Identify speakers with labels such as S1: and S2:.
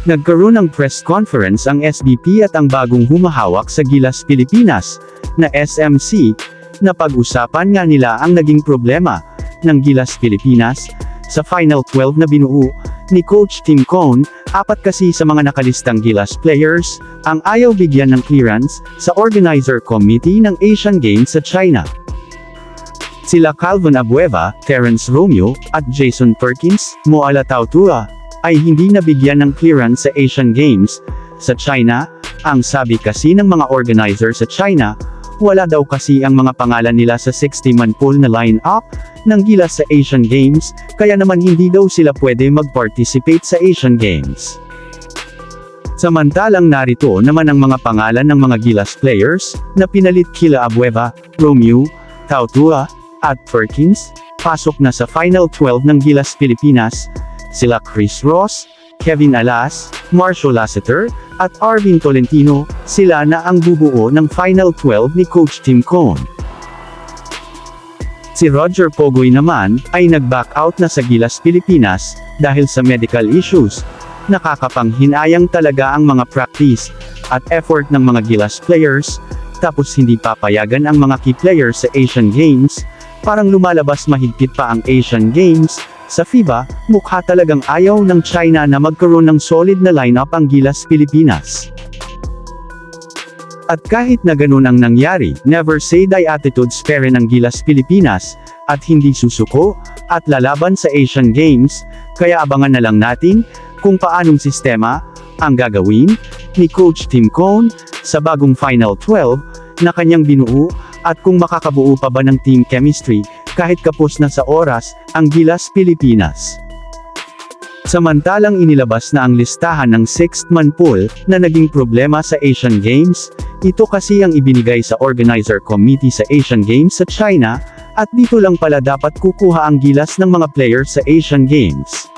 S1: Nagkaroon ng press conference ang SBP at ang bagong humahawak sa Gilas Pilipinas, na SMC, na pag-usapan nga nila ang naging problema ng Gilas Pilipinas sa Final 12 na binuo ni Coach Tim Cone. Apat kasi sa mga nakalistang Gilas players ang ayaw bigyan ng clearance sa organizer committee ng Asian Games sa China. Sila Calvin Abueva, Terence Romeo, at Jason Perkins. Moala Tautua ay hindi nabigyan ng clearance sa Asian Games sa China. Ang sabi kasi ng mga organizer sa China, wala daw kasi ang mga pangalan nila sa 60-man pool na line-up ng Gilas sa Asian Games, kaya naman hindi daw sila pwede mag-participate sa Asian Games. Samantalang narito naman ang mga pangalan ng mga Gilas players na pinalit kila Abueva, Romeo, Tautua, at Perkins. Pasok na sa Final 12 ng Gilas Pilipinas sila Chris Ross, Kevin Alas, Marcio Lasseter, at Arvin Tolentino. Sila na ang bubuo ng Final 12 ni Coach Tim Cone. Si Roger Pogoy naman ay nag-back out na sa Gilas Pilipinas dahil sa medical issues. Nakakapanghinayang talaga ang mga practice at effort ng mga Gilas players, tapos hindi papayagan ang mga key players sa Asian Games. Parang lumalabas mahigpit pa ang Asian Games. Sa FIBA, mukha talagang ayaw ng China na magkaroon ng solid na lineup ang Gilas Pilipinas. At kahit na ganun ang nangyari, never say die attitudes pa rin ang Gilas Pilipinas, at hindi susuko, at lalaban sa Asian Games, kaya abangan na lang natin, kung paanong sistema, ang gagawin, ni Coach Tim Cone, sa bagong Final 12, na kanyang binuo, at kung makakabuo pa ba ng team chemistry, kahit kapos na sa oras, ang Gilas Pilipinas. Samantalang inilabas na ang listahan ng 6th-man pool, na naging problema sa Asian Games. Ito kasi ang ibinigay sa organizer committee sa Asian Games sa China, at dito lang pala dapat kukuha ang Gilas ng mga players sa Asian Games.